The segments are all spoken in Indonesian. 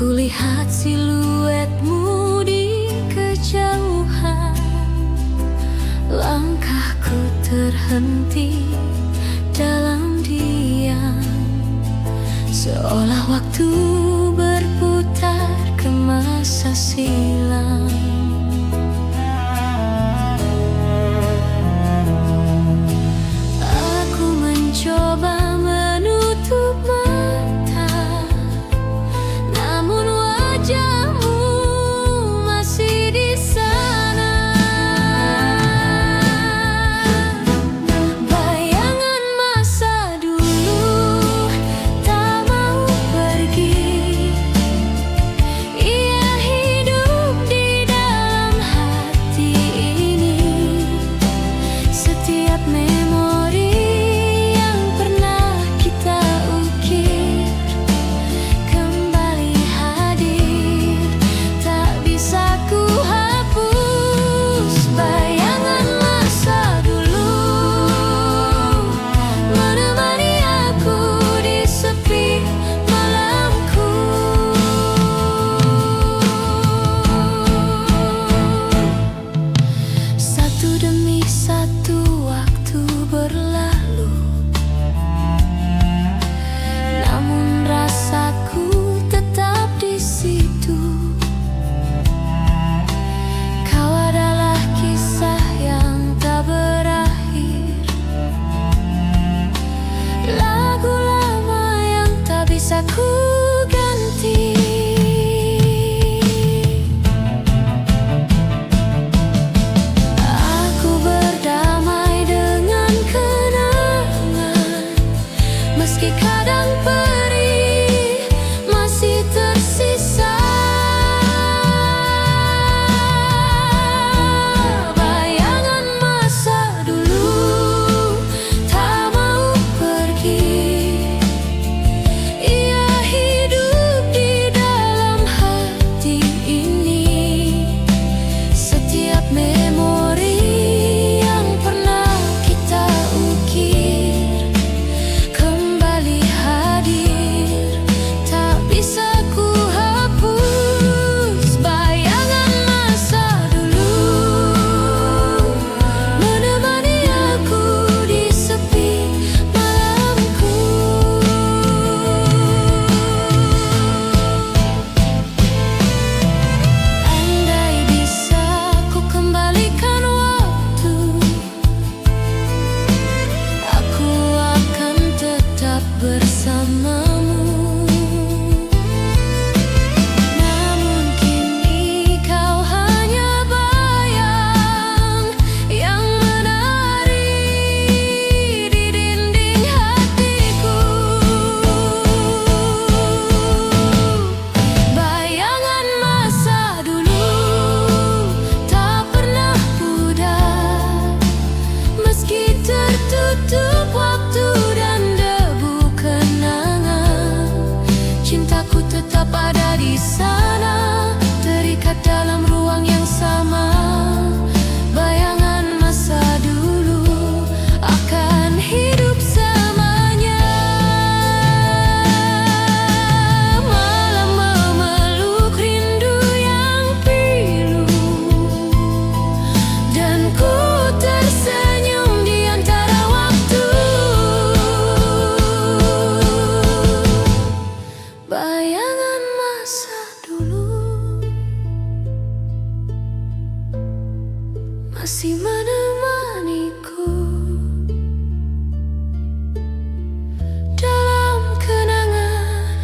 Kulihat siluetmu di kejauhan, langkahku terhenti dalam diam, seolah waktu berputar ke masa silam. Aku mencoba menutup mata, namun wajahmu masih di sana. Bayangan masa dulu tak mau pergi. Ia hidup di dalam hati ini. Setiap memori yang pernah kita ukir kembali hadir, tak bisa ku hapus. Bayangan masa dulu menemani aku di sepi malamku. Satu demi satu waktu berlalu, namun rasaku tetap di situ. Kau adalah kisah yang tak berakhir, lagu lama yang tak bisa ku ganti. Aku berdamai dengan kenangan, meski kadang perih masih tersisa. Bayangan masa dulu tak mau pergi. Ia hidup di dalam hati ini. Setiap memori yang pernah kita ukir kembali hadir, tak bisa ku hapus. Bayangan masa dulu menemani aku di sepi malamku. Andai bisa ku kembalikan waktu, aku akan tetap bersamamu. Namun kini kau hanya bayang yang menari di dinding hatiku. Bayangan masa dulu tak pernah pudar, meski tertutup waktu dan debu kenangan. Cintaku tetap ada di sana, terikat dalam ruang yang sama. Bayangan masa dulu akan hidup selamanya. Malam memeluk rindu yang pilu, dan ku tersenyum di antara waktu. Bayangan masa dulu masih menemaniku dalam kenangan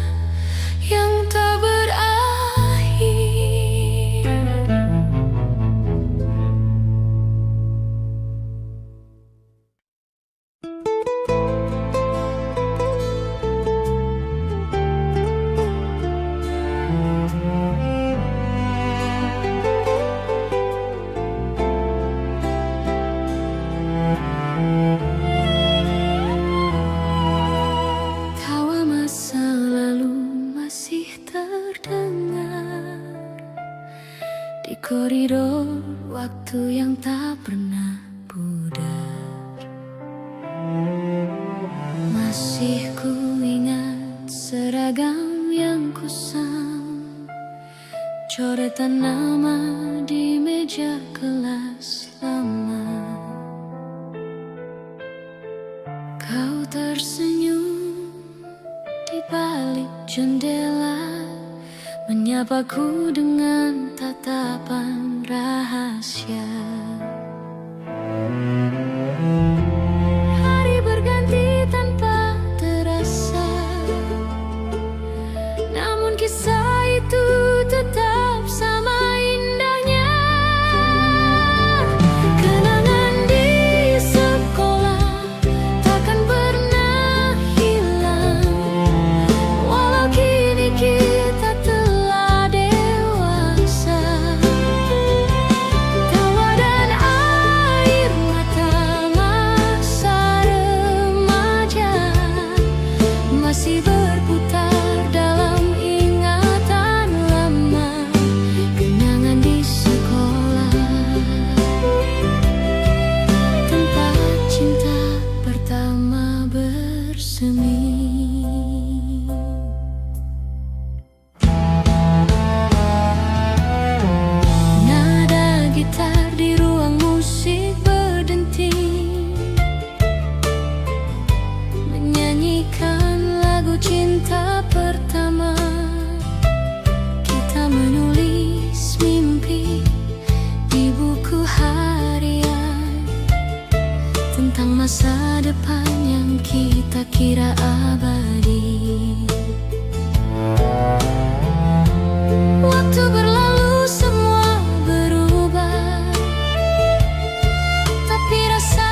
yang tak berakhir. Tawa masa lalu masih terdengar di koridor waktu yang tak pernah pudar. Masih ku ingat seragam yang kusam Coretan nama di meja kelas lama. Kau tersenyum di balik jendela, menyapaku dengan tatapan rahasia. Hari berganti tanpa terasa, namun kisah itu tetap sama indahnya. Kenangan di sekolah takkan pernah hilang, walau kini kita telah dewasa. Tawa dan air mata masa remaja masih berputar dalam ingatan lama. Kenangan di sekolah, tempat cinta pertama bersemi. Nada gitar di ruang musik berdenting, menyanyikan lagu cinta pertama. Kita menulis mimpi di buku harian tentang masa depan yang kita kira abadi. Waktu berlalu semua berubah, tapi rasa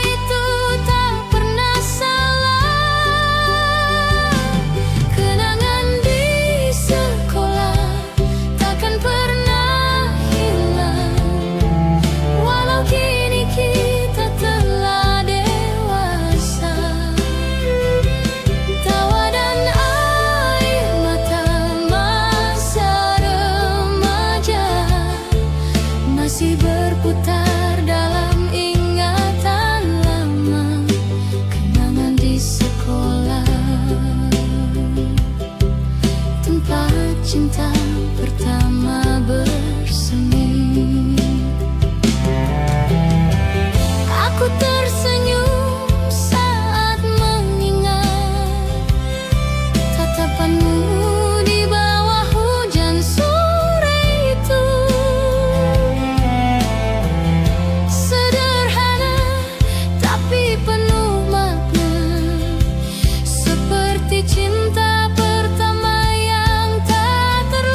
itu tak pernah salah. Kenangan di sekolah takkan pernah hilang, walau kini kita telah dewasa. Tawa dan air mata masa remaja masih berputar dalam ingatan lama. Kenangan di sekolah, tempat cinta pertama bersemi. Aku tersenyum saat mengingat tatapanmu di bawah hujan sore itu. Sederhana tapi penuh makna, seperti cinta pertama yang tak terlupakan.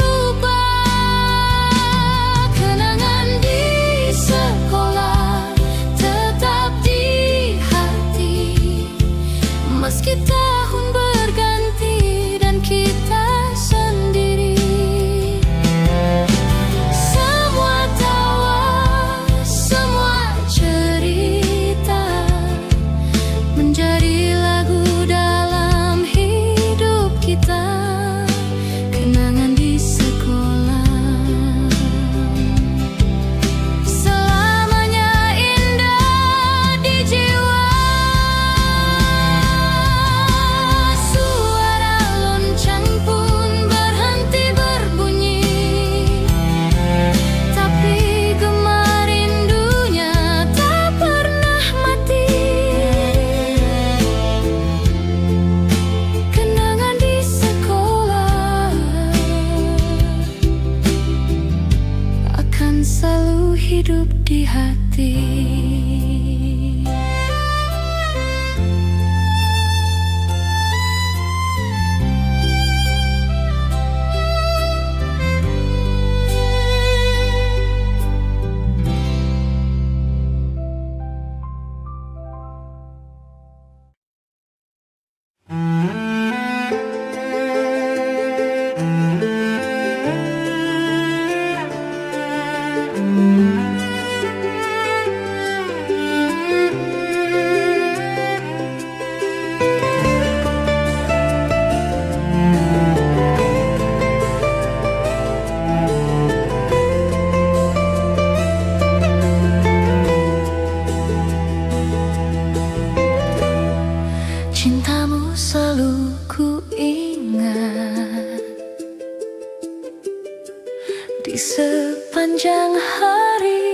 sepanjang hari.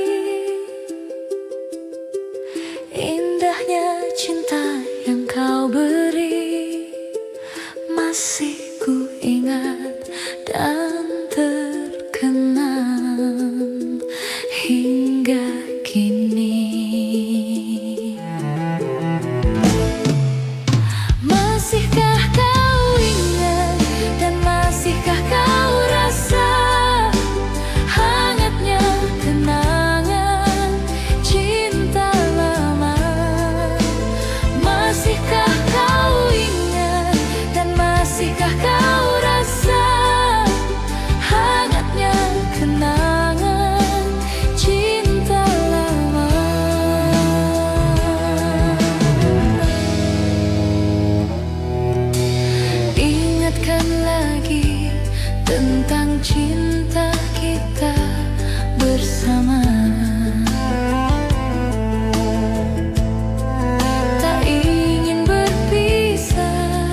Indahnya cinta yang kau beri masih ku ingat dan terkenang hingga kini. Masihkah kau ingat dan masihkah kau rasa hangatnya kenangan cinta lama? Masihkah kau ingat dan masihkah kau rasa hangatnya kenangan cinta lama? Ingatkan lagi tentang cinta kita bersama. Tak ingin berpisah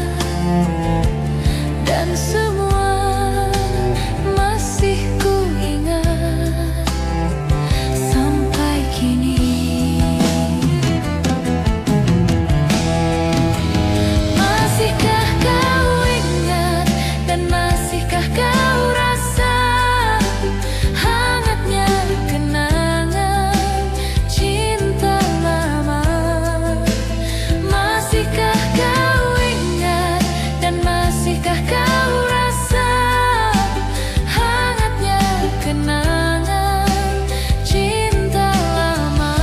dan semua masih ku ingat sampai kini. Masihkah kau ingat dan masihkah kau rasa hangatnya kenangan cinta lama? Masihkah kau ingat dan masihkah kau rasa hangatnya kenangan cinta lama?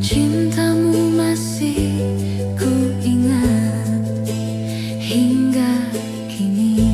Cintamu masih ku ingat hingga kini.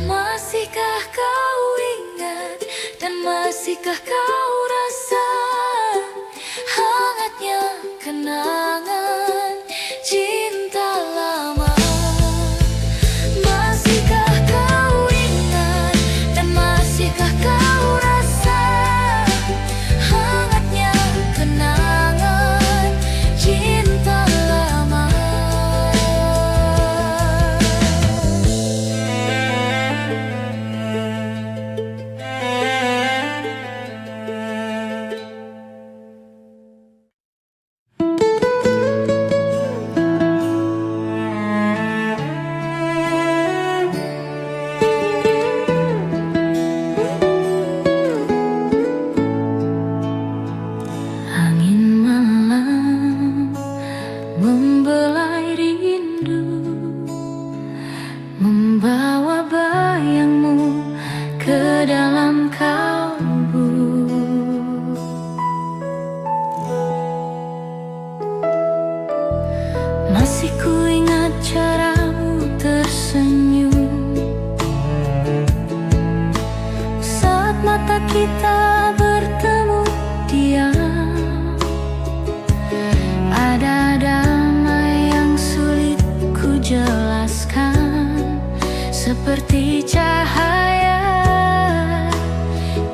Masihkah kau ingat dan masihkah kau rasa hangatnya kenangan cinta lama? Masihkah kau ingat dan masihkah kau rasa hangatnya kenangan cinta lama? Angin malam membelai rindu, membawa bayangmu ke dalam kalbu. Masih ku ingat caramu tersenyum saat mata kita bertemu diam. Ada damai yang sulit ku jelaskan, seperti cahaya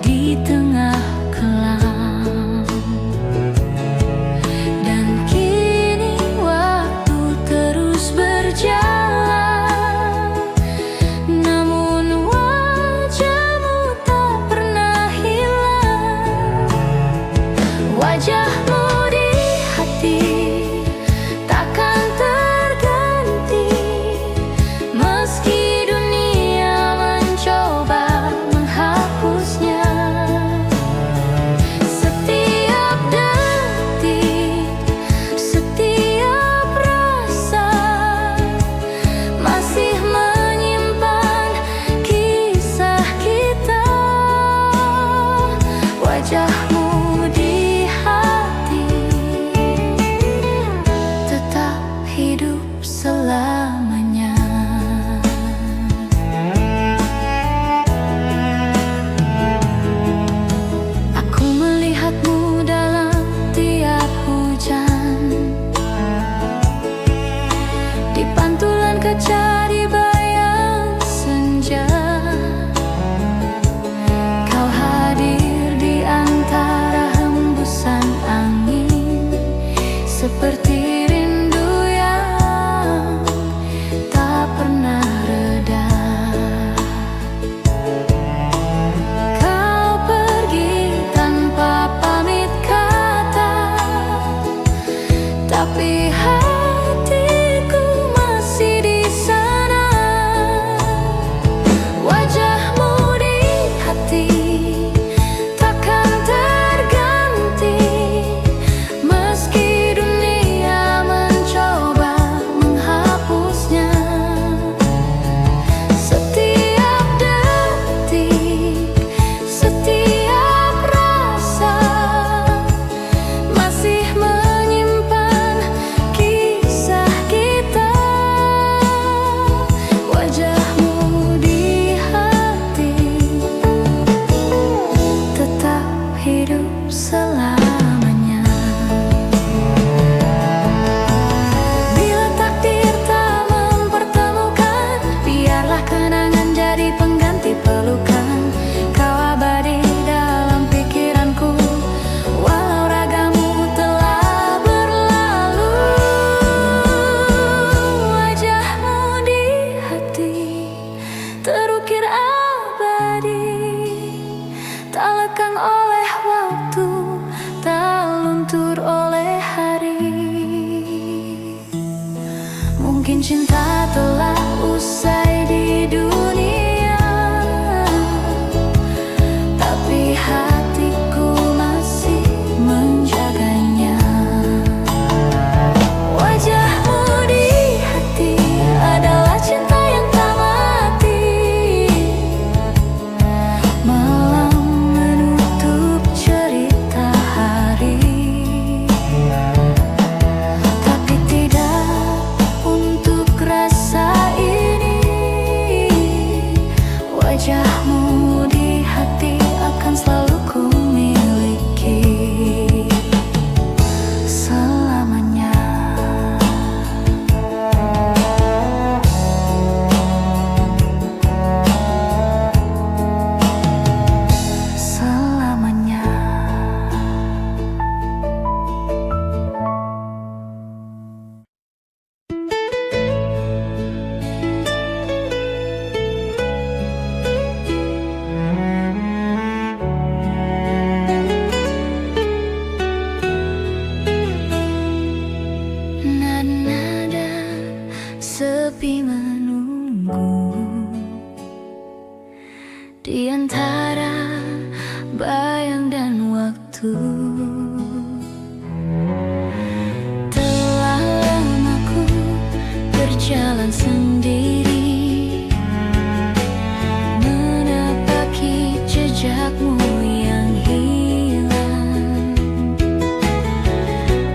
di tengah kelam. Dan kini waktu terus berjalan, namun wajahmu tak pernah hilang. Wajahmu di hati takkan terganti, meski dunia mencoba menghapusnya. Setiap detik, setiap rasa masih menyimpan kisah kita. Wajahmu di hati sayang dan waktu. Telah lama ku berjalan sendiri, menapaki jejakmu yang hilang.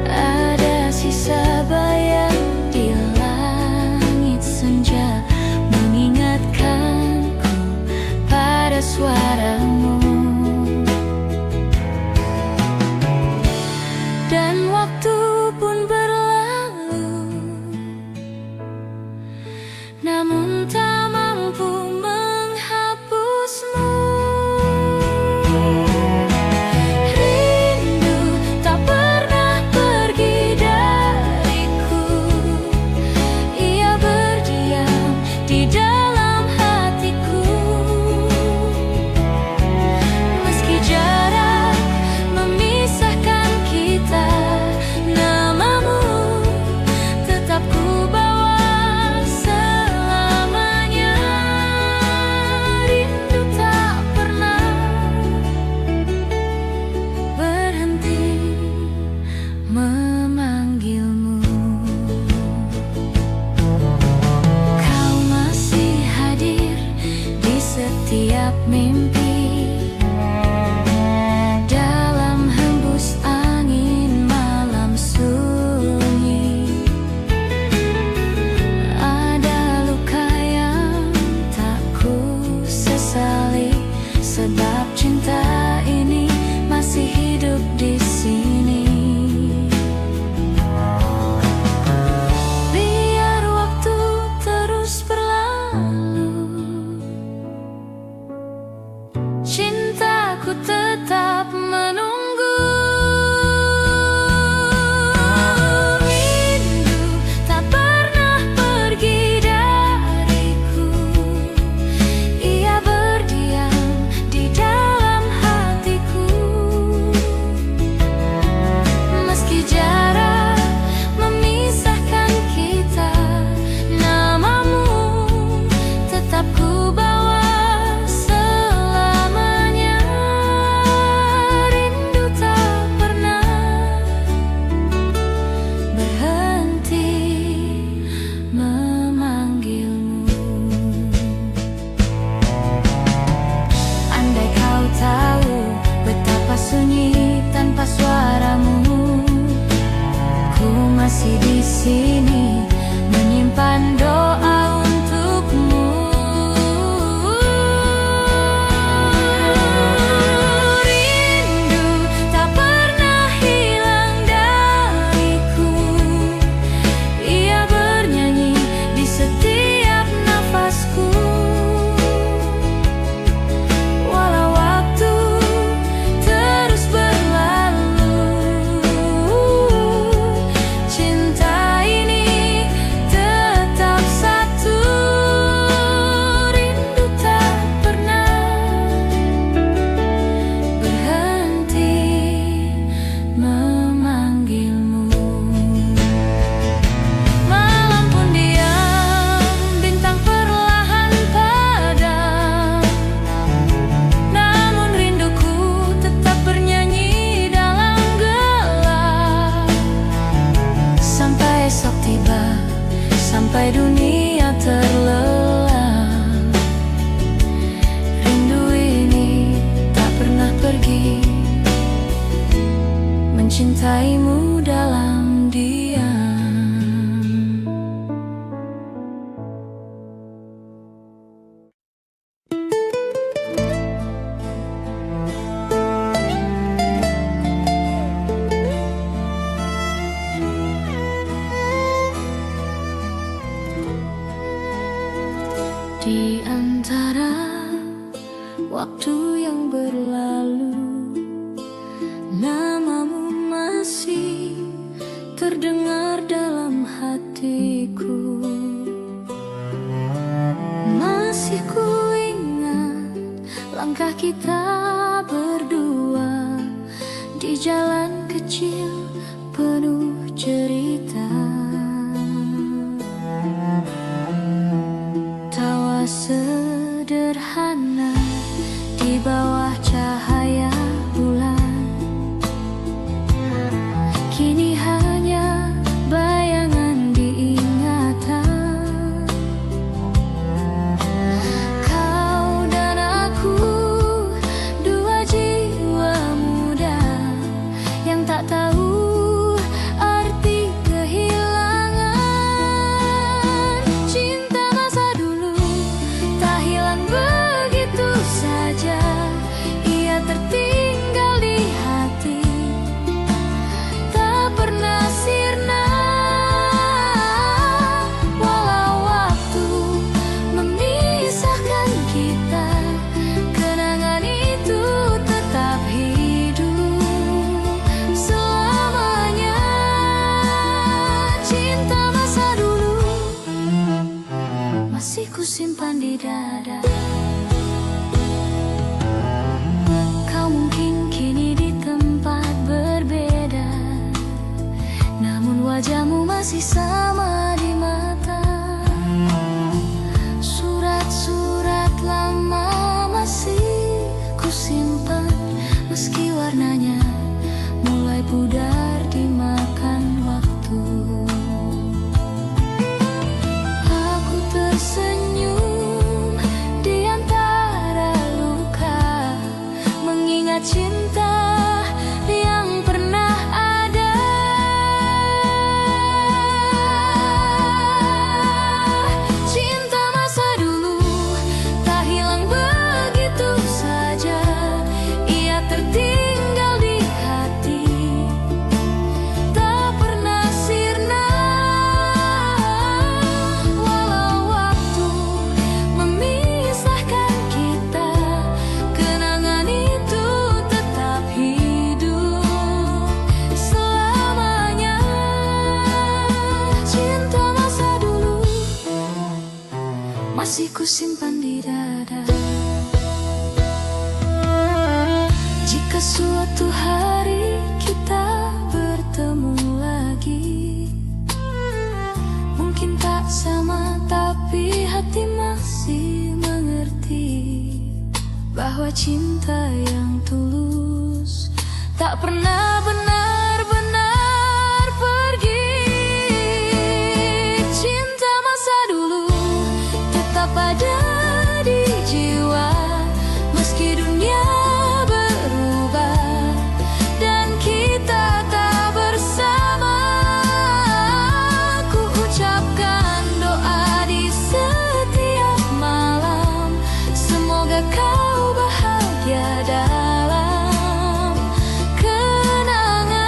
Ada sisa bayang di langit senja, mengingatkanku pada suaramu. Dan waktu pun berlalu, namun tak mampu menghapusmu. Rindu tak pernah pergi dariku, ia berdiam di dalam hatiku. Meski jarak memisahkan kita, namamu tetap ku bawa selamanya. Rindu tak pernah berhenti memanggilmu. Kau masih hadir di setiap mimpi, dalam hembus angin malam sunyi. Ada luka yang tak ku sesali, sebab cinta ini masih hidup di sini. Biar waktu terus berlalu, cintaku tetap menunggu. Rindu tak pernah pergi dariku, ia berdiam di dalam hatiku. Meski jarak memisahkan kita, namamu tetap ku bawa selamanya. Rindu tak pernah berhenti memanggilmu. Andai kau tahu betapa sunyi tanpa suaramu, ku masih di sini menyimpan doa untukmu. Rindu tak pernah hilang dariku, ia bernyanyi di setiap nafasku. Walau waktu terus berlalu, cinta ini tetap satu. Rindu tak pernah berhenti memanggilmu. Malam pun diam, bintang perlahan padam, namun rinduku tetap bernyanyi dalam gelap. Sampai esok tiba, sampai dunia terlelap, rindu ini tak pernah pergi, mencintaimu dalam diam. Di antara waktu yang berlalu, namamu masih terdengar dalam hatiku. Masih ku ingat langkah kita berdua di jalan kecil penuh cerita. Tawa sederhana di bawah cahaya warnanya mulai pudar dimakan waktu. Aku tersenyum di antara luka, mengingat cinta yang pernah ada. Cinta masa dulu tak hilang begitu saja, ia tertinggal di hati, tak pernah sirna. Walau waktu memisahkan kita, kenangan itu tetap hidup selamanya. Cinta masa dulu masih kusimpan di dada. Jika suatu hari kita bertemu lagi, mungkin tak sama, tapi hati masih mengerti bahwa cinta yang tulus tak pernah benar-benar pergi. Cinta masa dulu tetap ada di jiwa, meski dunia berubah dan kita tak bersama. Ku ucapkan doa di setiap malam, semoga kau bahagia dalam kenangan.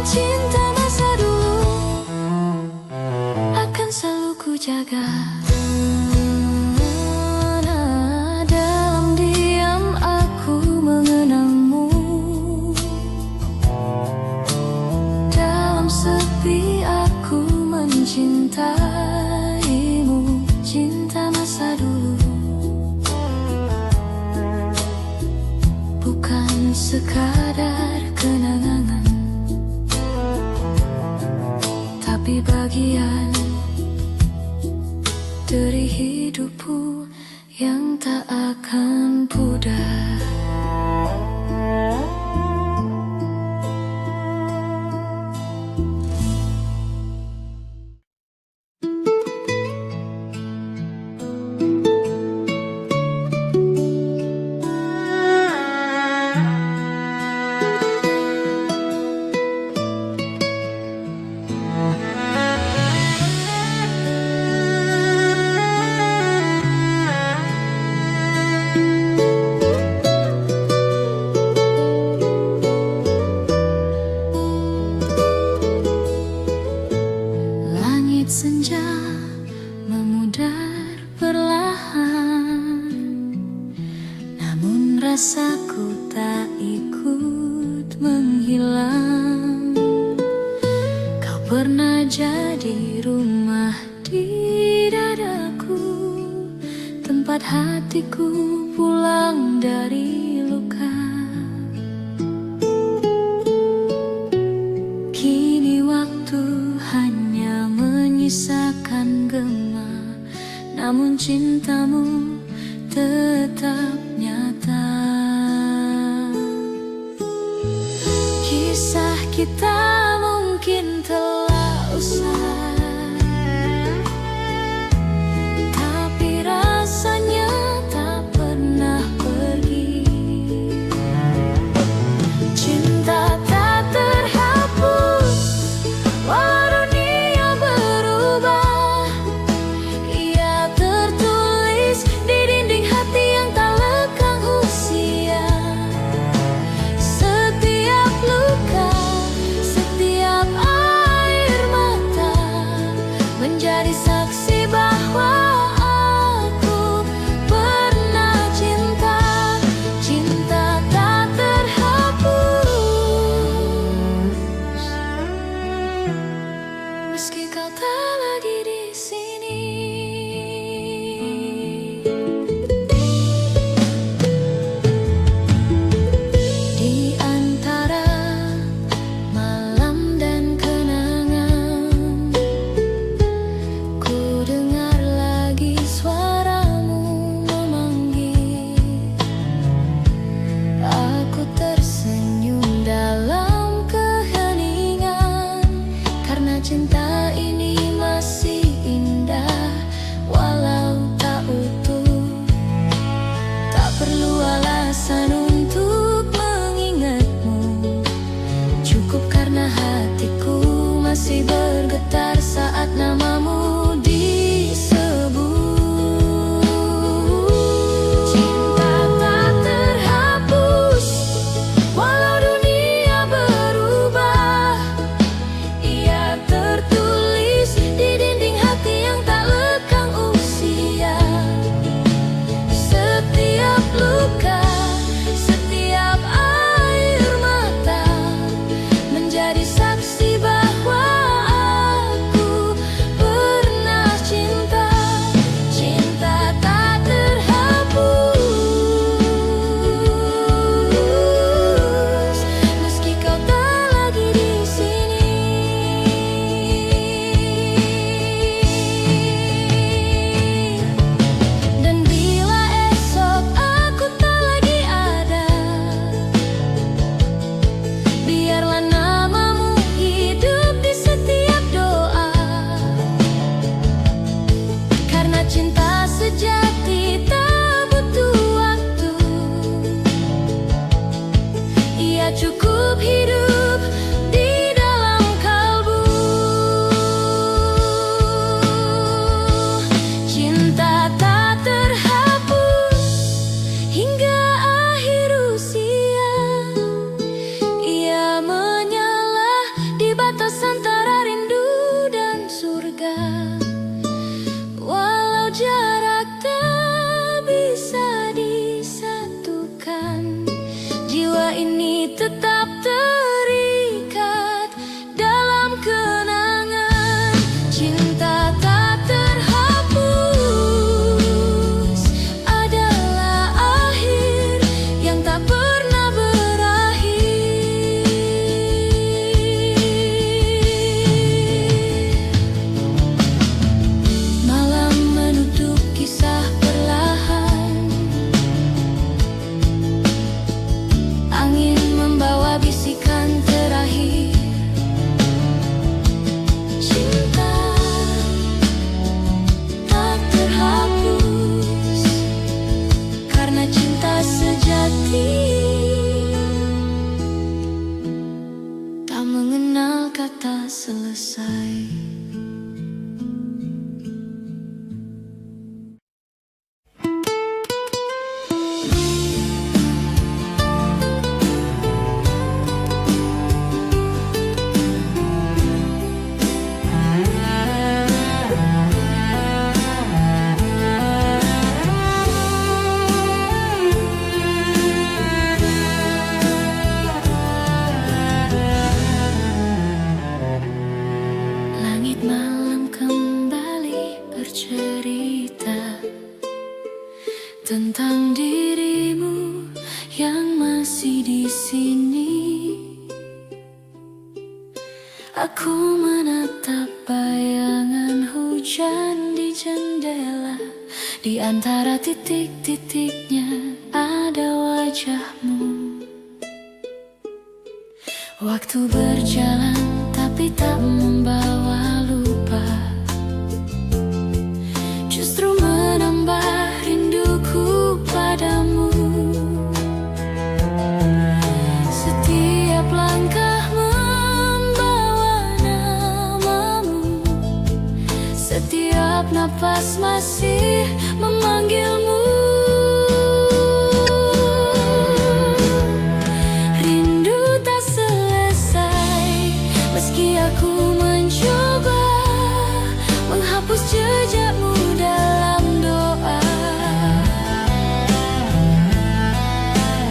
Cinta masa dulu akan selalu ku jaga. Dalam diam aku mengenangmu, dalam sepi aku mencintaimu. Cinta masa dulu bukan sekadar kenangan, tapi bagian dari hidupku yang tak akan pudar. Langit senja memudar perlahan, namun rasaku tak ikut menghilang. Kau pernah jadi rumah di dadaku, tempat hatiku pulang dari luka. Kini waktu hanya menyisakan gema, namun cintamu tetap nyata. Kisah kita mungkin telah usai, tapi rasanya tak pernah pergi. Cinta tak terhapus walau dunia berubah, ia tertulis di dinding hati yang tak lekang usia. Setiap luka, setiap air Dia cukup hidup di dalam kalbu. Cinta tak terhapus hingga akhir usia. Ia menyala di batas antara rindu dan surga. Walau jarak tak bisa disatukan, jiwa ini tetap terikat dalam kenangan. Cinta tak terhapus adalah akhir yang tak pernah berakhir. Malam menutup kisah perlahan, angin membawa bisikan terakhir. Cinta tak terhapus karena cinta sejati tak mengenal kata selesai. Langit malam kembali bercerita tentang dirimu yang masih di sini. Aku menatap bayangan hujan di jendela. Di antara titik-titiknya ada wajahmu. Waktu berjalan tapi tak membawa lupa, justru menambah rinduku padamu. Setiap langkah membawa namamu, setiap napas masih memanggilmu. Rindu tak selesai meski aku mencoba menghapus jejakmu dalam doa.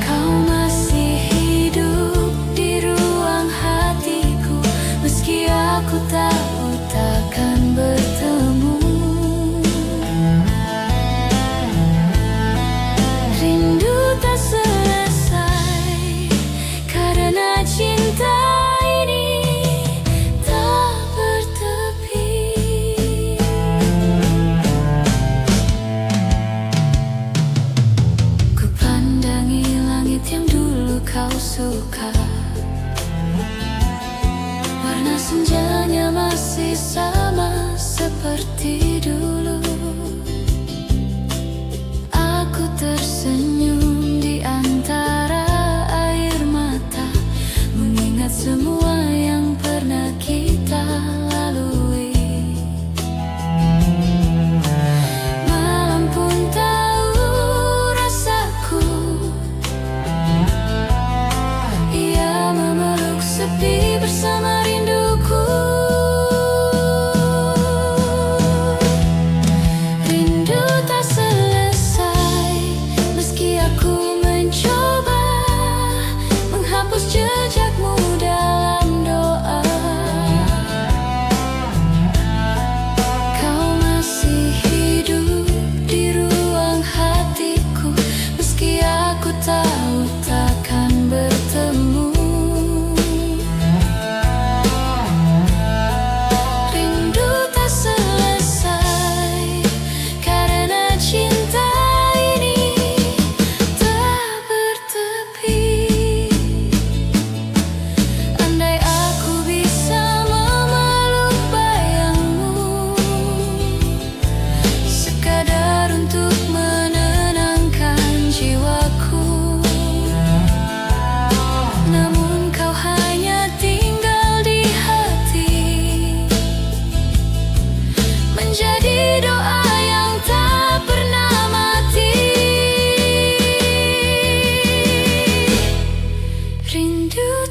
Kau masih hidup di ruang hatiku meski aku tahu takkan bertemu. Rindu tak selesai karena cinta ini tak bertepi. Ku pandangi langit yang dulu kau suka, warna senjanya masih sama seperti dulu. Aku tersenyum di antara air mata, mengingat semua yang pernah kita lalui. Malam pun tahu rasaku, ia memeluk sepi bersama rinduku.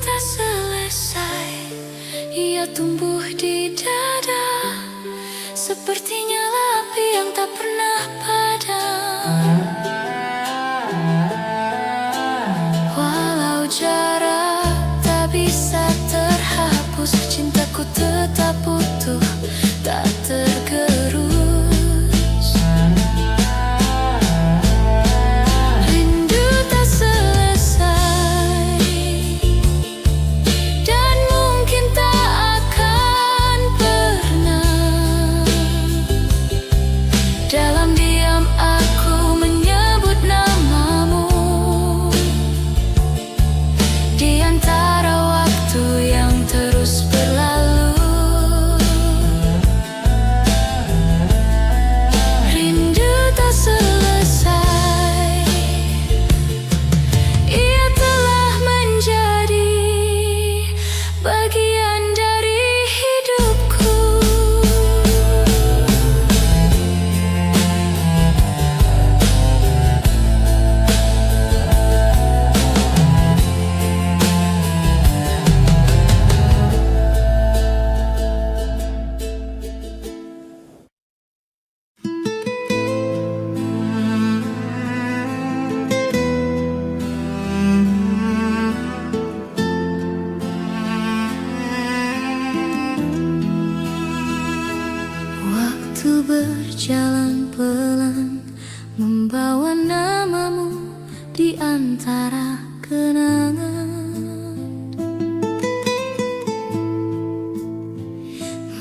tak selesai, ia tumbuh di dada, seperti nyala api yang tak pernah padam. Walau jarak tak bisa terhapus, cintaku tetap utuh, tak tergerus. Rindu tak selesai dan mungkin tak akan pernah. Dalam diam aku menyebut namamu, di antara waktu yang terus berlalu. Rindu tak selesai, ia telah menjadi bagian dari hidupku. Waktu berjalan pelan, membawa namamu di antara kenangan.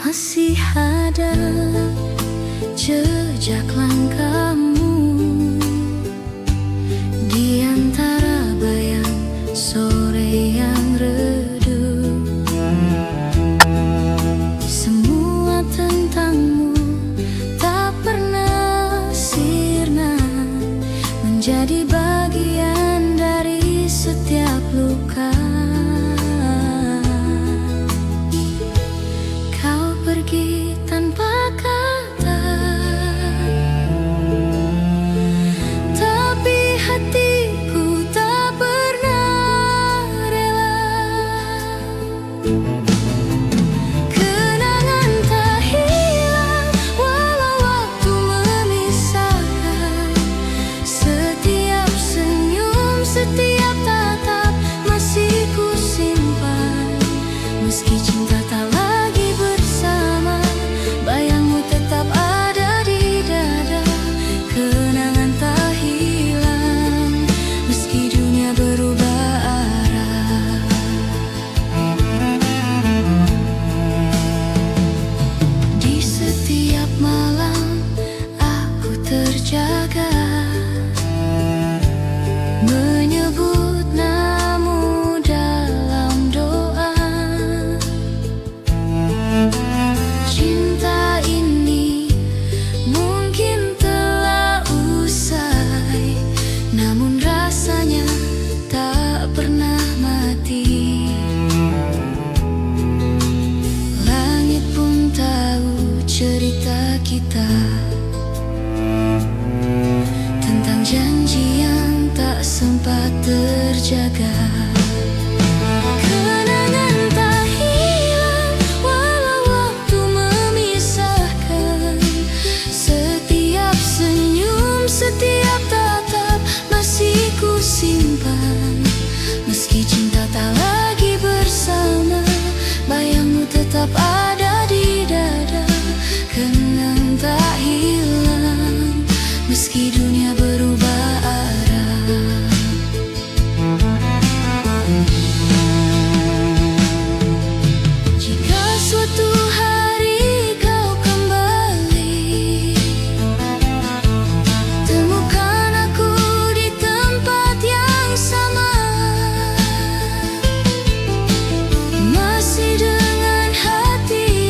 Masih ada jejak langkahmu di antara bayang sore yang redup. Semua tentangmu tak pernah sirna, menjadi bagian dari setiap luka. Kau pergi tanpa kata, tapi hatiku tak pernah rela. Kenangan tak hilang walau waktu memisahkan. Setiap senyum, setiap tatap masih ku simpan. Meski cinta tak lagi bersama, bayangmu tetap ada di dada. Kenangan tak hilang meski dunia berubah arah. Di setiap malam aku terjaga, menyebut namamu dalam doa. Cinta ini mungkin telah usai, namun rasanya tak pernah mati. Langit pun tahu cerita kita, tentang janji yang tak sempat terjaga. Kenangan tak hilang walau waktu memisahkan. Setiap senyum, setiap tatap masih ku simpan. Meski cinta tak lagi bersama, bayangmu tetap ada di dada. Kenang tak hilang meski dunia berubah arah. Jika suatu hari kau kembali, temukan aku di tempat yang sama, masih dengan hati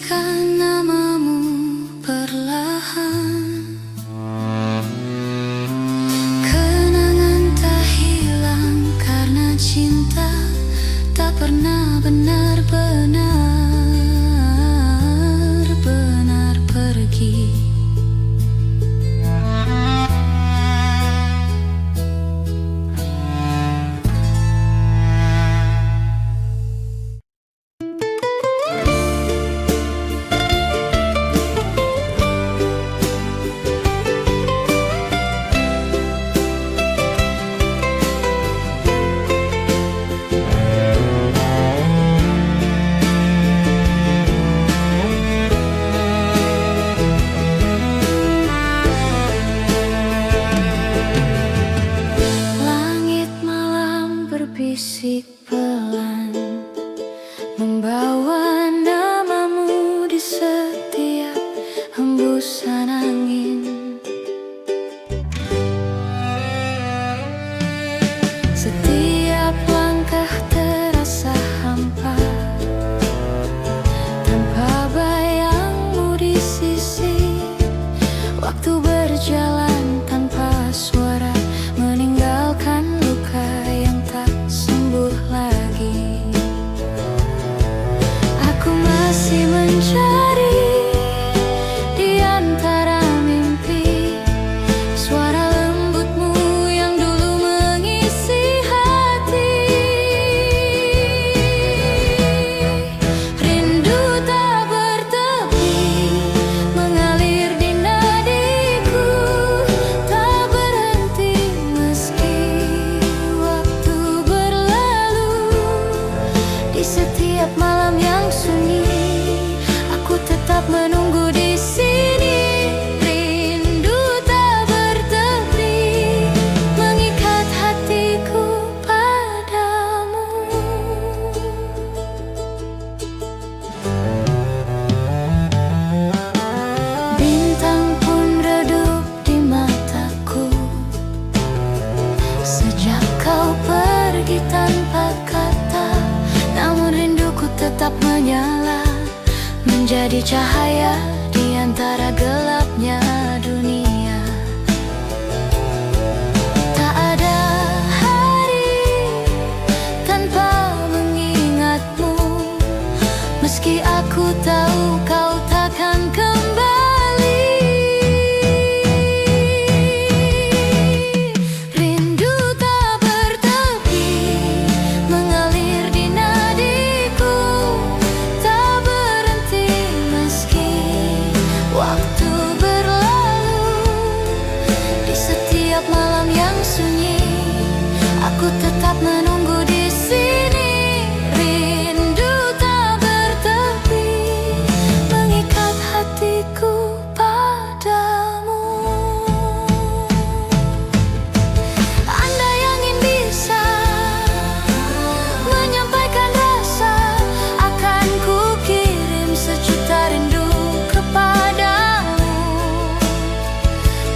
membisikkan namamu perlahan. Kenangan tak hilang karena cinta tak pernah benar-benar pergi. Berbisik pelan, membawa namamu di setiap hembusan angin. Setiap langkah terasa hampa, tanpa bayangmu di sisi. Waktu berjalan tanpa suara, meninggalkan luka yang tak sembuh lagi. Aku masih mencari di antara mimpi suara lembutmu yang dulu mengisi hati. Rindu tak bertepi mengalir di nadiku, tak berhenti meski waktu berlalu. Di setiap malam yang sunyi, aku tetap menunggu di sini. Rindu tak bertepi mengikat hatiku padamu. Bintang pun redup di mataku sejak kau pergi tanpa kata. Namun rinduku tetap menyala, menjadi cahaya di antara gelapnya dunia. Tak ada hari tanpa mengingatmu, meski aku tahu kau takkan kembali. Rindu tak bertepi mengalir di nadiku, tak berhenti meski waktu berlalu. Di setiap malam yang sunyi, aku tetap menunggu di sini. Rindu tak bertepi mengikat hatiku padamu. Andai angin bisa menyampaikan rasa, akan ku kirim sejuta rindu kepadamu.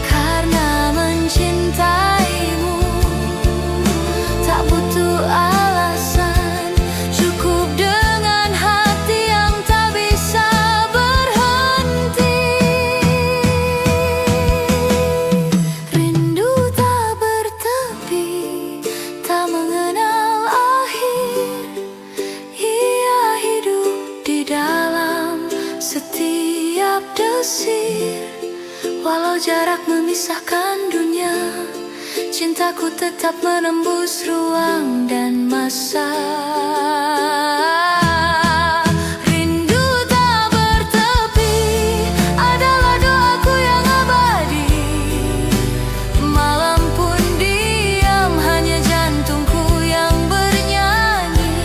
Karena mencintaimu tak butuh alasan, cukup dengan hati yang tak bisa berhenti. Rindu tak bertepi, tak mengenal akhir. Ia hidup di dalam setiap desir. Walau jarak memisahkan dunia, cintaku tetap menembus ruang dan masa. Rindu tak bertepi adalah doaku yang abadi. Malam pun diam, hanya jantungku yang bernyanyi,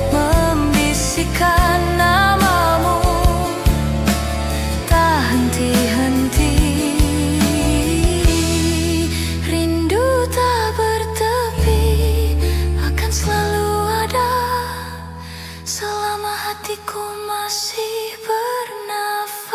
membisikkan namamu tak henti-henti. Rindu tak bertepi akan selalu ada selama hatiku masih bernafas.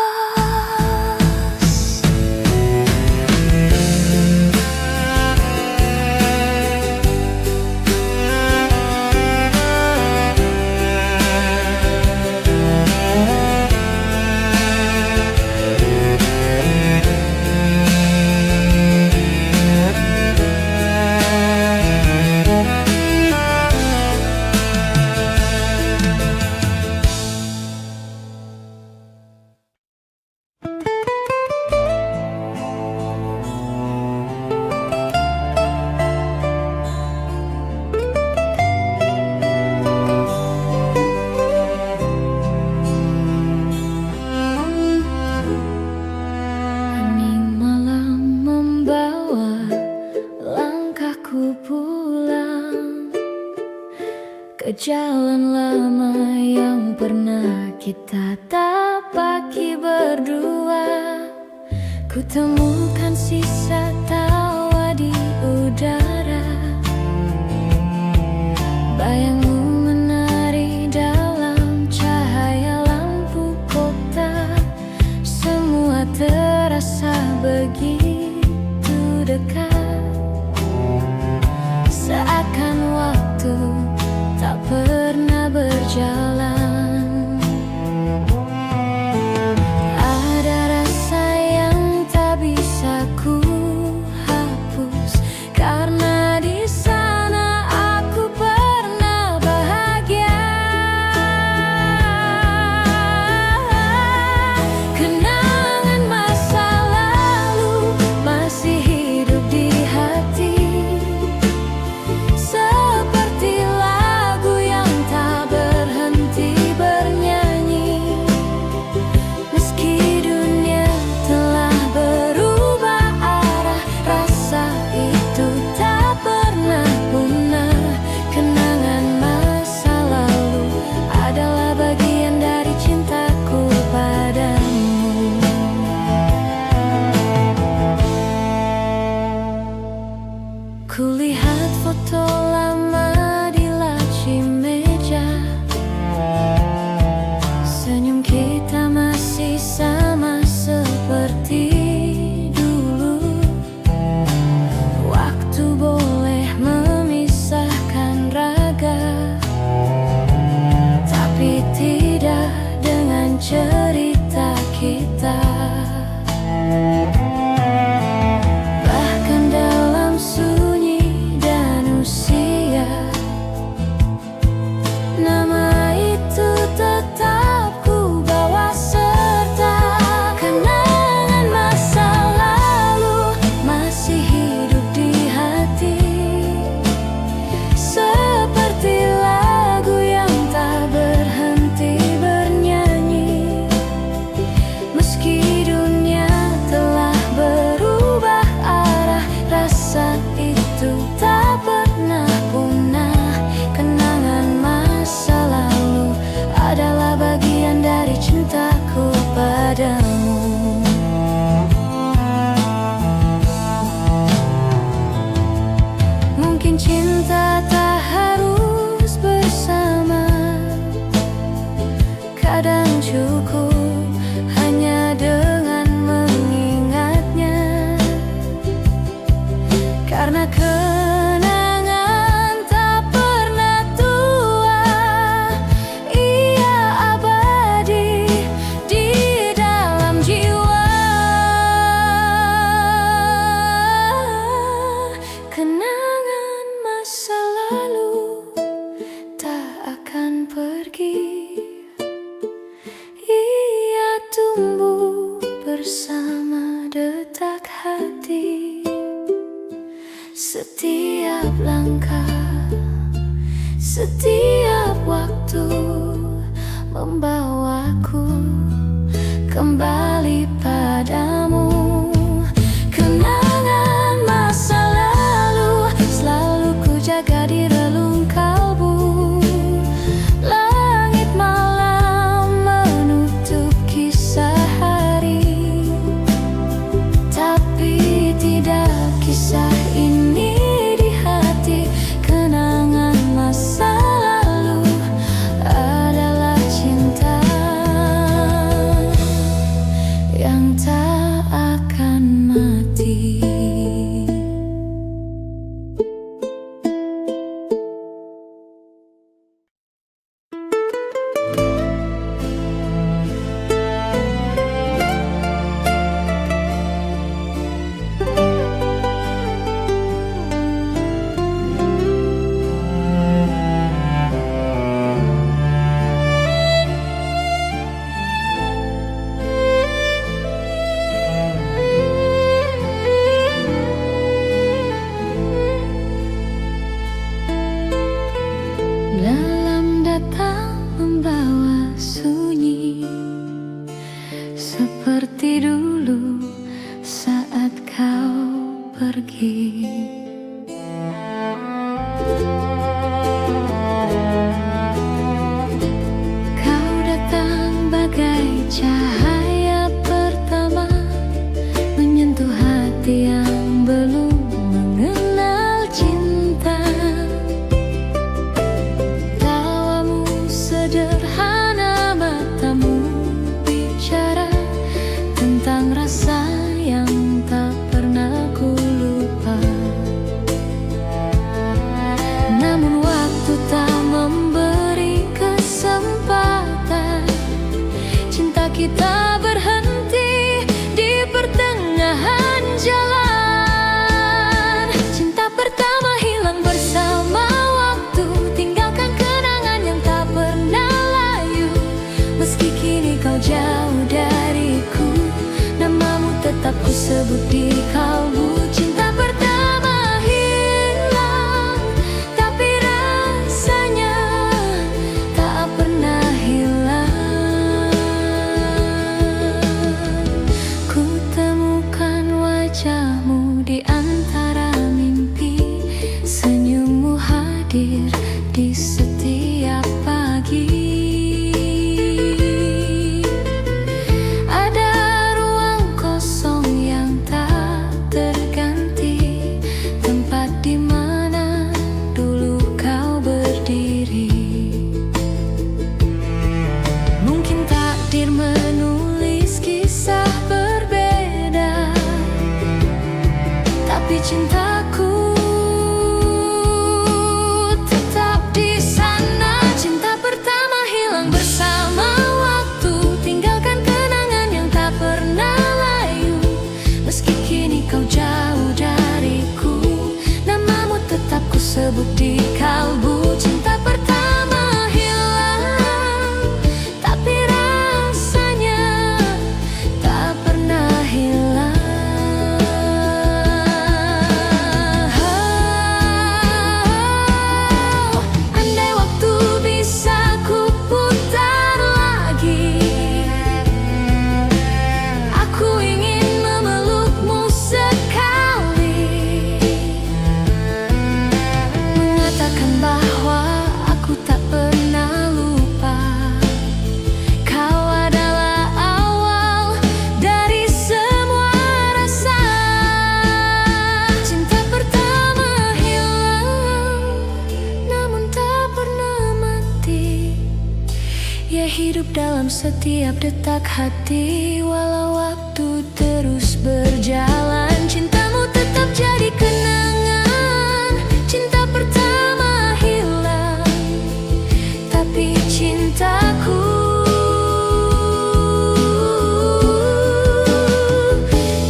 jalan lama yang pernah kita tapaki berdua. Ku temukan sisa tawa di udara. Bayangmu menari dalam cahaya lampu kota. Semua terasa begitu dekat, seakan waktu tak pernah berjalan. Ada rasa yang tak bisa ku hapus, karena di sana aku pernah bahagia. Kenangan masa lalu masih hidup di hati, seperti lagu yang tak berhenti bernyanyi. Meski dunia telah berubah arah, rasa itu tak pernah punah. Kenangan masa lalu adalah bagian dari cintaku padamu. Kulihat foto lama di laci meja. Senyum kita masih sama seperti dulu. Waktu boleh memisahkan raga, tapi tidak dengan cerita kita. Bahkan dalam sunyi dan usia, nama itu tetap ku bawa serta. Kenangan masa lalu masih hidup di hati, seperti lagu yang tak berhenti bernyanyi. Meski dunia telah berubah arah, rasa itu tak pernah punah. Kenangan masa lalu adalah bagian dari cintaku padamu. Mungkin cinta tak harus bersama, kadang cukup hanya dengan mengingatnya. Karena kenangan tak pernah tua, ia abadi di dalam jiwa. Kenangan masa lalu tak akan pergi, ia tumbuh bersama detak hati. Setiap langkah, setiap waktu membawaku kembali padamu. Kenangan masa lalu selalu ku jaga di relung kalbu. Langit malam menutup kisah hari, tapi tidak kisah ini di hati. Kenangan masa lalu adalah cinta yang tak akan mati. seperti dulu saat kau pergi. kita berhenti di pertengahan jalan. Cinta pertama hilang bersama waktu, tinggalkan kenangan yang tak pernah layu. Meski kini kau jauh dariku, namamu tetap ku sebut di kalbu. Cinta pertama hilang, tapi rasanya tak pernah hilang. Ku temukan wajahmu di antara mimpi, senyummu hadir di setiap pagi. Ada ruang kosong yang tak terganti, tempat di mana dulu kau berdiri. Mungkin takdir menulis kisah berbeda, tapi cintaku tetap di sana. Cinta pertama hilang bersama waktu, tinggalkan kenangan yang tak pernah layu. Meski kini kau jauh dariku, namamu tetap ku sebut di kalbu. Cinta pertama hilang, tapi rasanya tak pernah hilang. Andai waktu bisa ku putar lagi, aku ingin memelukmu sekali, mengatakan bahwa aku tak pernah lupa. Kau adalah awal dari semua rasa. Cinta pertama hilang, namun tak pernah mati. Ia hidup dalam setiap detak hati, walau waktu terus berjalan. Cintamu tetap jadi kenangan. Cinta pertama hilang, tapi cintaku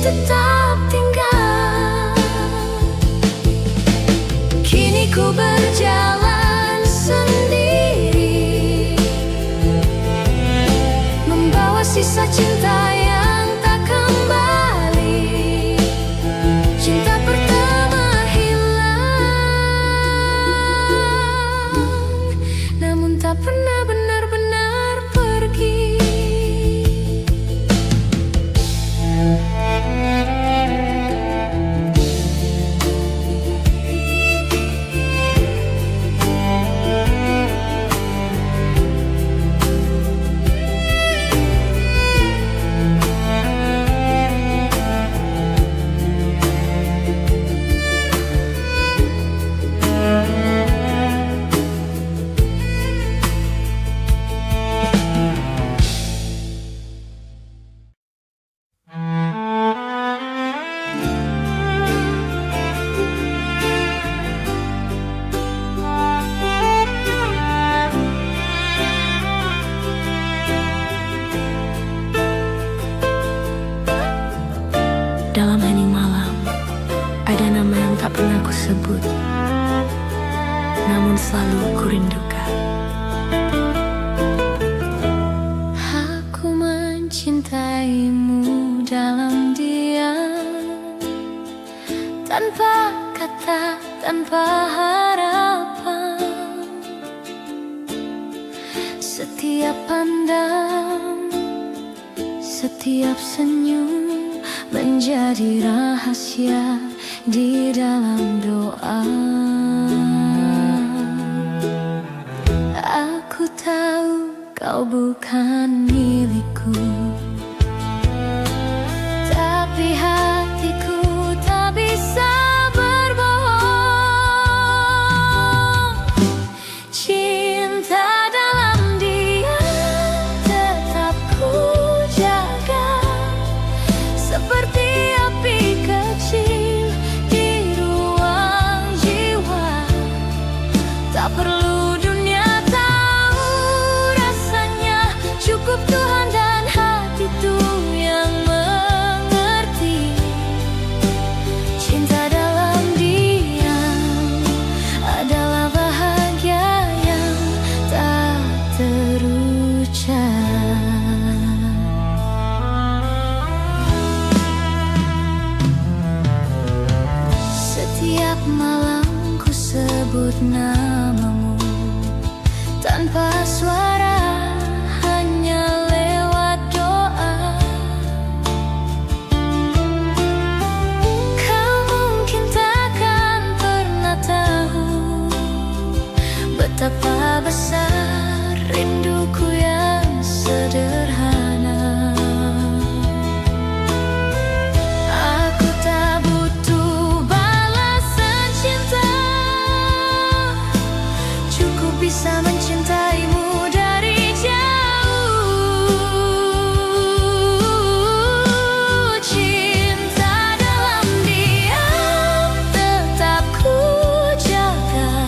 tetap tinggal. Kini ku berjalan sendiri, membawa sisa cinta yang tak kembali. Cinta pertama hilang, namun tak pernah benar-benar pergi. Dalam hening malam, ada nama yang tak pernah ku sebut, namun selalu ku rindukan. Aku mencintaimu dalam diam, tanpa kata, tanpa harapan. Setiap pandang, setiap senyum menjadi rahasia di dalam doa. Aku tahu kau bukan milikku, tapi hatiku tak bisa berbohong. Cinta dalam diam tetap ku jaga, seperti api kecil di ruang jiwa. Tak perlu dunia tahu rasanya, cukup Tuhan namamu tanpa suara, hanya lewat doa. Kau mungkin takkan pernah tahu betapa besar rinduku yang sederhana. Aku tak butuh balasan cinta, cukup bisa mencintaimu dari jauh. Cinta dalam diam tetap ku jaga,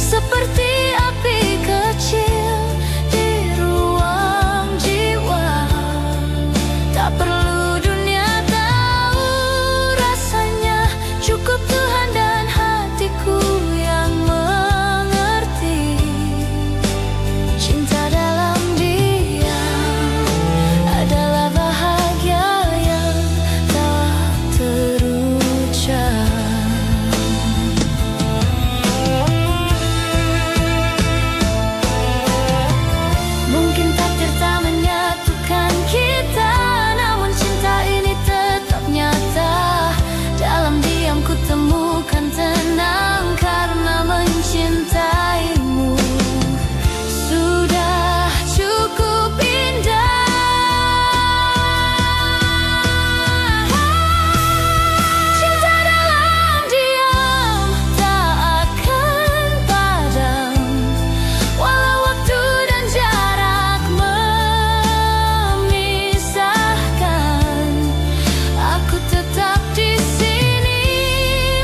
seperti api kecil di ruang jiwa. Tak perlu dunia tahu rasanya, cukup Tuhan dan hatiku yang mengerti. Cinta dalam diam adalah bahagia yang tak terucap. Mungkin takdir tak menyatukan kita, namun cinta ini tetap nyata. Dalam diam ku temukan tenang karena mencintaimu. Sudah cukup indah. Cinta dalam diam tak akan padam, walau waktu dan jarak memisahkan. Aku tetap di sini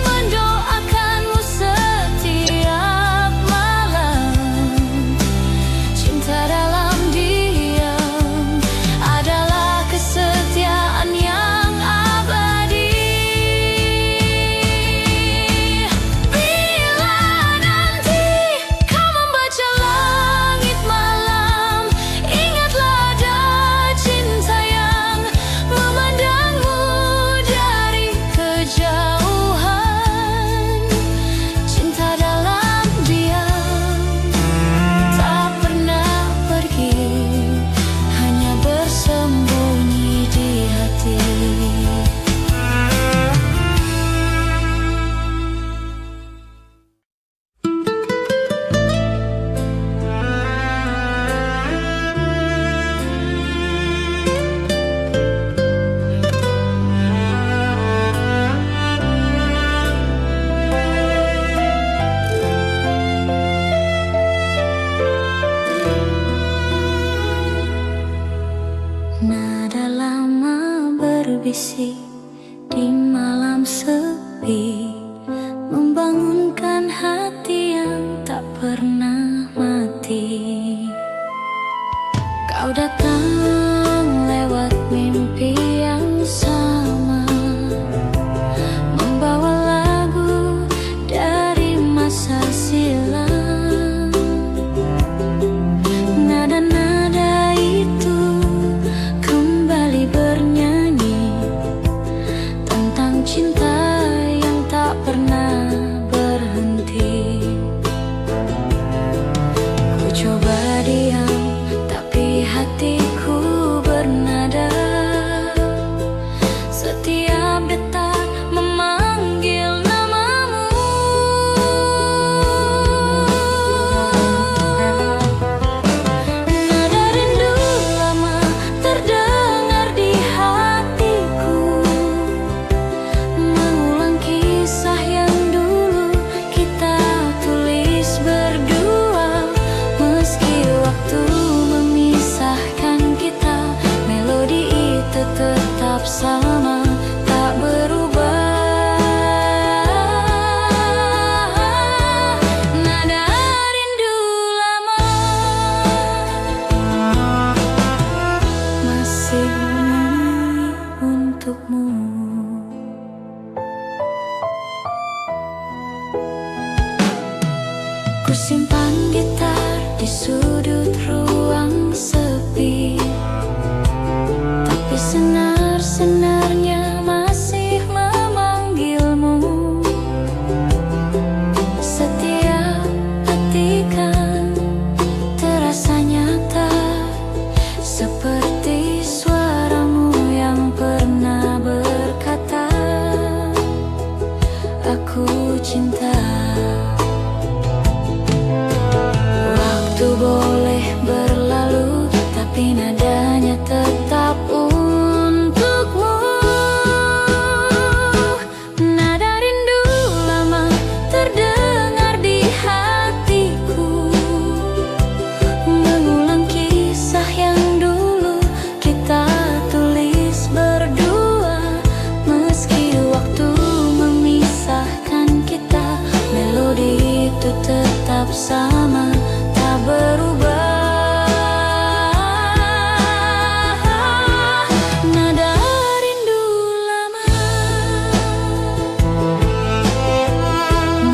mendoakanmu setiap malam. Cinta dalam diam adalah kesetiaan yang abadi. Bila nanti kau membaca langit malam, ingatlah ada cinta yang memandangmu dari kejauhan. Cinta dalam diam tak pernah pergi, hanya bersembunyi di hati. Nada lama berbisik di malam sepi, membangunkan hati yang tak pernah mati. Kau datang lewat mimpi yang sama, membawa lagu dari masa silam. Nada-nada itu kembali bernyanyi tentang cinta yang tak tetap untukmu. Nada rindu lama terdengar di hatiku, mengulang kisah yang dulu kita tulis berdua. Meski waktu memisahkan kita, melodi itu tetap sama, tak berubah. Nada rindu lama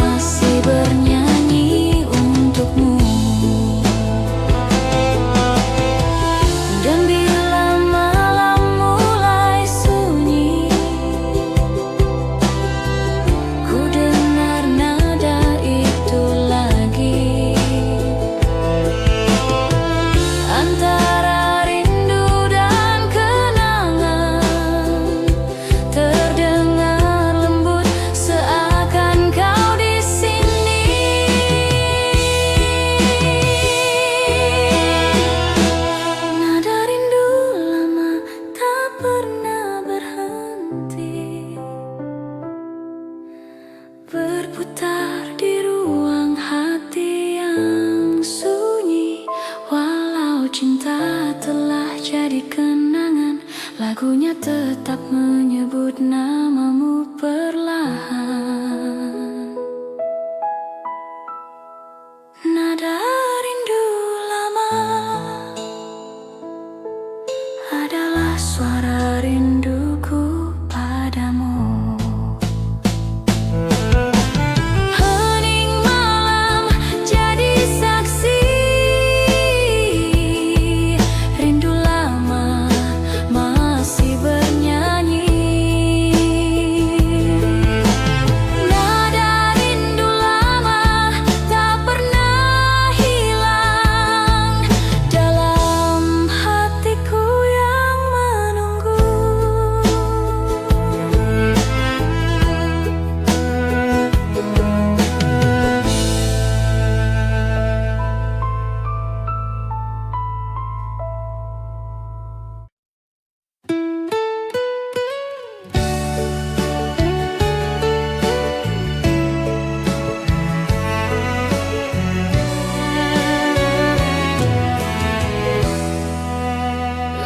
masih bernyanyi untukmu. Dan bila malam mulai sunyi, ku dengar nada itu lagi. Antara rindu dan kenangan, terdengar lembut seakan kau di sini. Nada rindu lama tak pernah berhenti, berputar di ruang hati yang sunyi. Walau cinta telah jadi kenangan, lagunya tetap menyebut namamu perlahan. Nada rindu lama adalah suara rinduku padamu. Hening malam jadi saksi, rindu lama masih bernyanyi. Nada rindu lama tak pernah hilang dalam hatiku yang menunggu.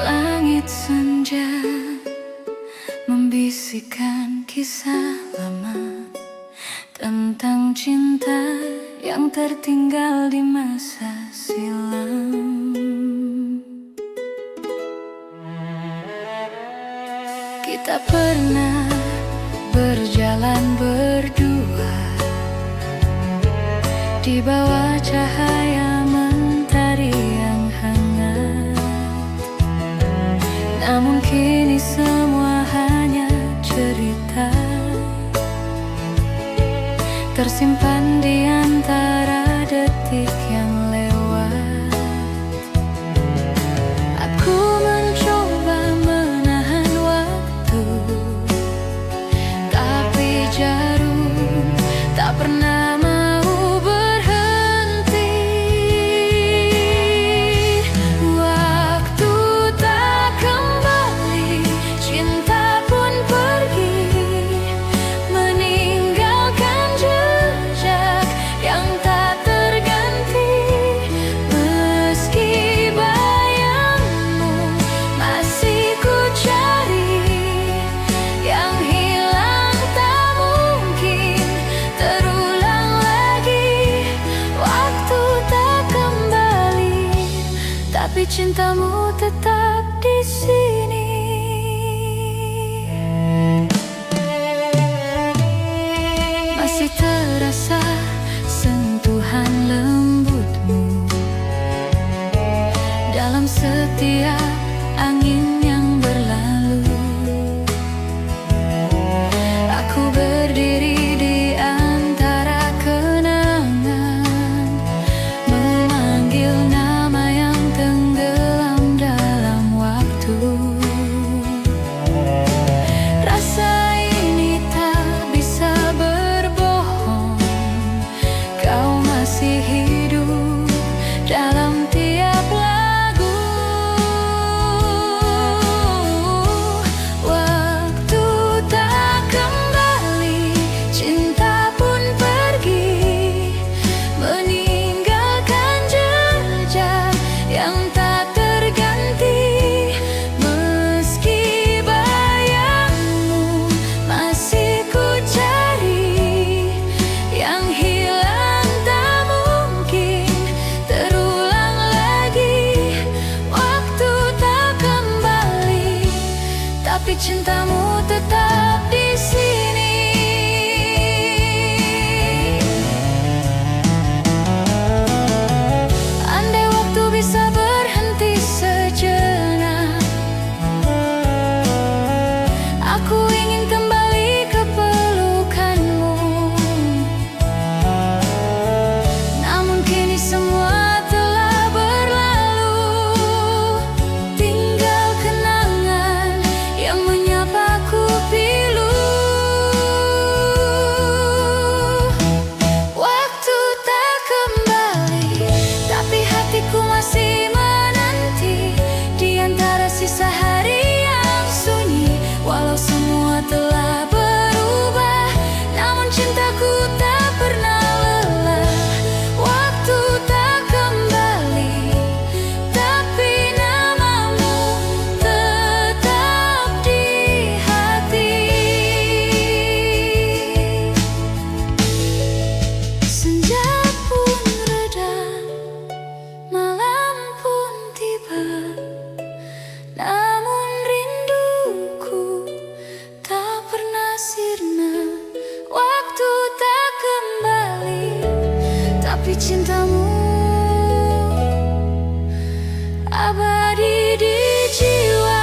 Langit senja membisikkan kisah lama tentang cinta yang tertinggal di masa silam. Kita pernah berjalan berdua di bawah cahaya mentari yang hangat. Namun kini semua hanya cerita, tersimpan di antara detik yang lewat. Aku mencoba menahan waktu, tapi jarum tak pernah mau berhenti. Waktu tak kembali, cinta pun pergi, meninggalkan jejak yang tak terganti. Meski bayangmu masih ku cari, yang hilang tak mungkin terulang lagi. Waktu tak kembali, tapi cintamu tetap di sini. Masih terasa sentuhan lembutmu dalam setiap angin yang berlalu. Aku berdiri di antara kenangan, memanggil nama yang tenggelam dalam waktu. cintamu tetap di sini. Andai waktu bisa berhenti sejenak, aku ingin kembali ke pelukanmu. Namun kini semua telah berlalu, tinggal kenangan yang menyapaku pilu. Waktu tak kembali, tapi hatiku masih menanti di antara sisa hari yang sunyi. Walau semua telah berubah, namun cintaku tak pernah lelah. Waktu tak kembali, tapi namamu tetap di hati. Senja pun reda, malam pun tiba, namun rinduku tak pernah sirna. Waktu tak kembali, tapi cintamu abadi di jiwa.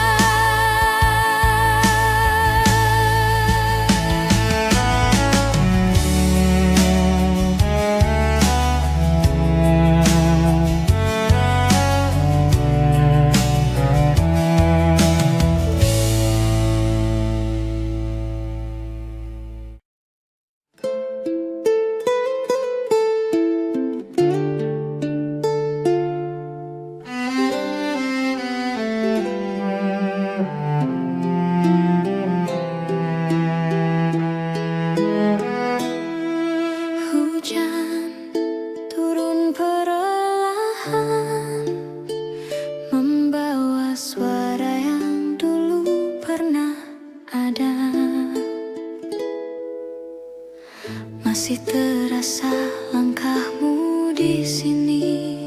Hujan turun perlahan, membawa suara yang dulu pernah ada. Masih terasa langkahmu di sini,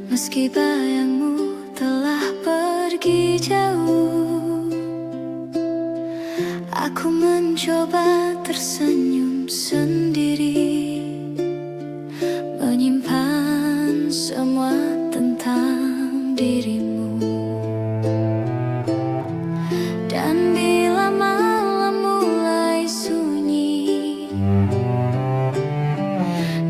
meski bayangmu telah pergi jauh. Aku mencoba tersenyum sendiri, menyimpan semua tentang dirimu. Dan bila malam mulai sunyi,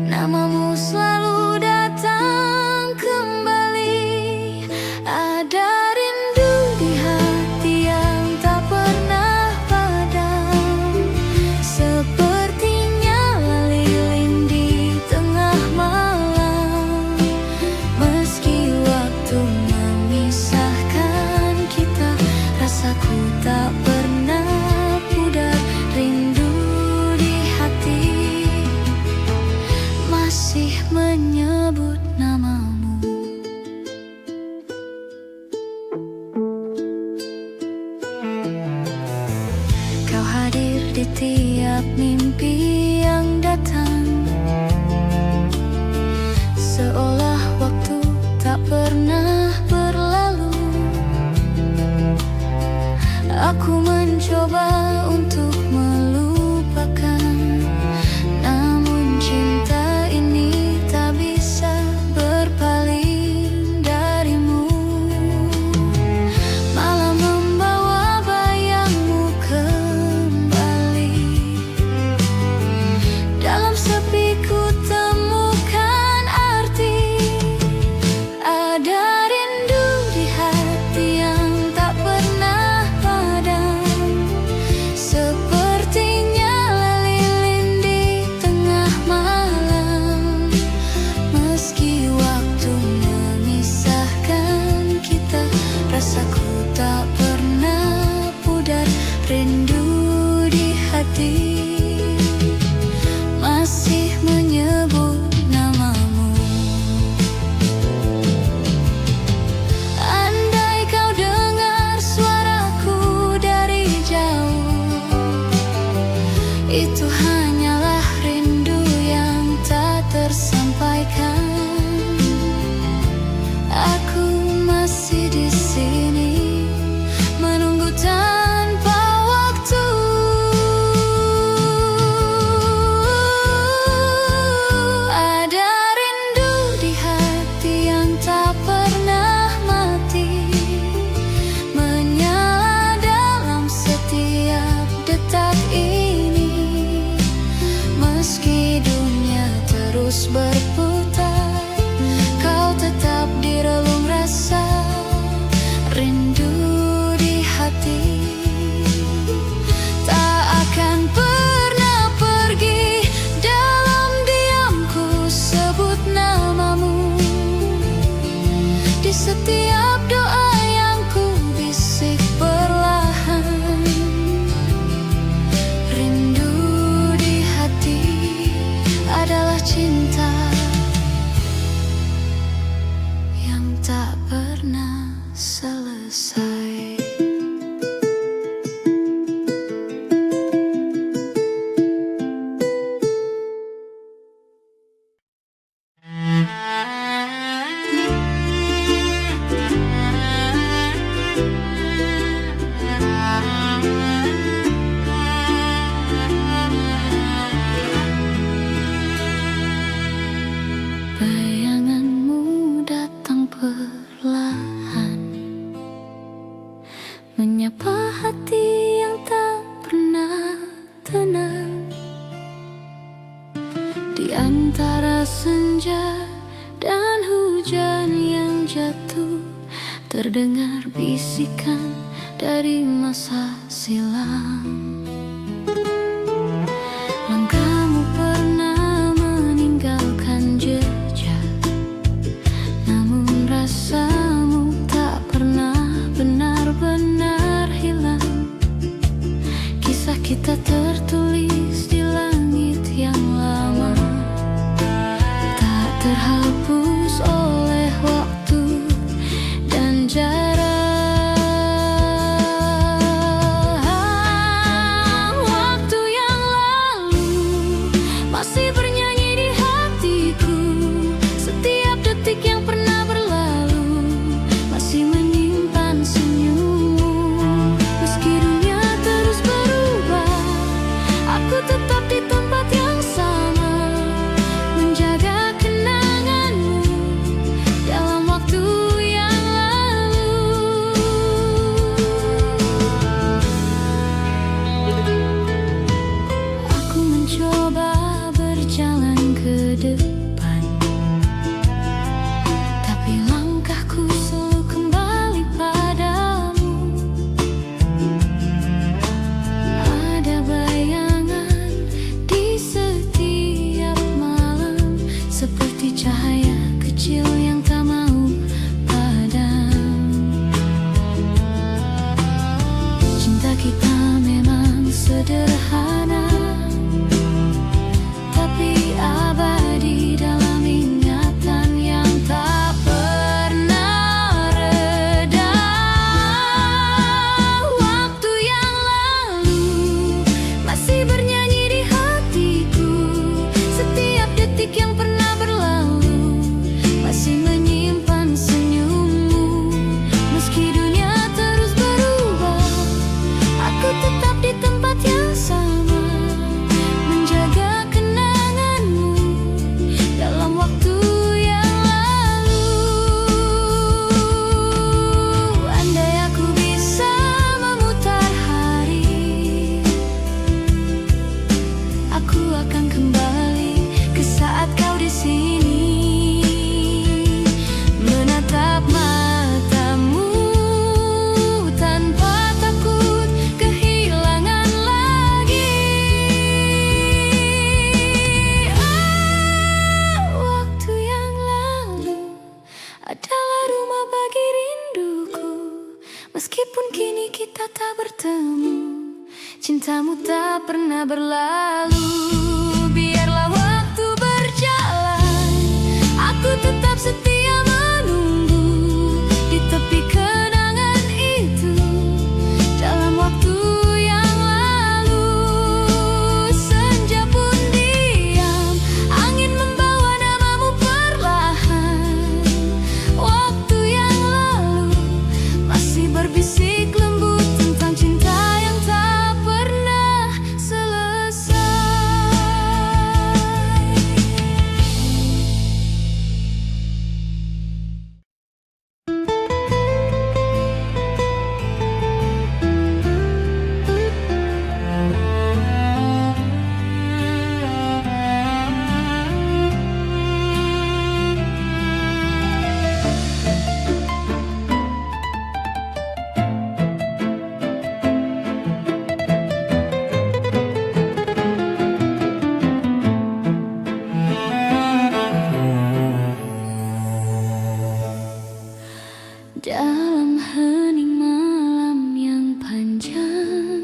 namamu selalu datang kembali. Ada rindu di hati yang tak pernah padam, sepertinya lilin di tengah malam. Meski waktu memisahkan kita, rasaku tak pernah pudar. Rindu di hati masih menyebut namamu. Kau hadir di tiap mimpi yang datang, seolah waktu tak pernah berlalu. Aku mencoba untuk melupakan, namun cinta ini tak bisa berpaling darimu. Malah membawa bayangmu kembali. Dalam sepi ku temukan arti. Ada rindu di hati yang tak pernah padam, sepertinya lilin di tengah malam. Meski waktu memisahkan kita, rasaku tak pernah pudar. Rindu di hati masih menyebut namamu. Andai kau dengar suaraku dari jauh, itu hanyalah rindu yang tak tersampaikan. Aku masih di sini, selesai. Bayanganmu datang perlahan, menyapa hati yang tak pernah tenang. Di antara senja dan hujan yang jatuh, terdengar bisikan dari masa silam. Langkahmu pernah meninggalkan jejak, namun rasamu tak pernah benar-benar hilang. Kisah kita tertulis di langit yang lama, tak terhapus oleh waktu dan jarak. Waktu yang lalu masih bernyanyi di hatiku. Setiap detik yang pernah berlalu masih menyimpan senyummu. Meski dunia terus berubah, aku tetap di tempat yang sama, menjaga kenanganmu dalam waktu yang lalu. Aku mencoba berjalan ke depan, tapi langkahku selalu kembali padamu. Ada bayangan di setiap malam, seperti cahaya kecil yang tak mau padam. Cinta kita memang sederhana, tapi abadi dalam ingatan yang tak pernah reda. Waktu yang lalu masih bernyanyi di hatiku. Setiap detik yang pernah berlalu masih menyimpan senyummu. Meski dunia terus berubah, aku tetap di tempat yang sama, menjaga kenanganmu dalam waktu yang lalu. Andai aku bisa memutar hari, aku akan kembali ke saat kau di sini, menatap matamu tanpa takut kehilangan lagi. Waktu yang lalu adalah rumah bagi rinduku. Meskipun kini kita tak bertemu, cintamu tak pernah berlalu. Biarlah waktu berjalan, aku tetap setia menunggu di tepi kenangan itu dalam waktu yang lalu. Senja pun diam, angin membawa namamu perlahan. Waktu yang lalu masih berbisik lembut tentang cinta yang tak pernah selesai. Dalam hening malam yang panjang,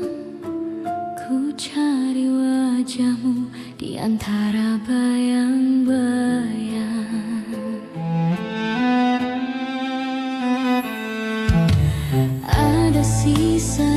ku cari wajahmu di antara bayang-bayang. bisa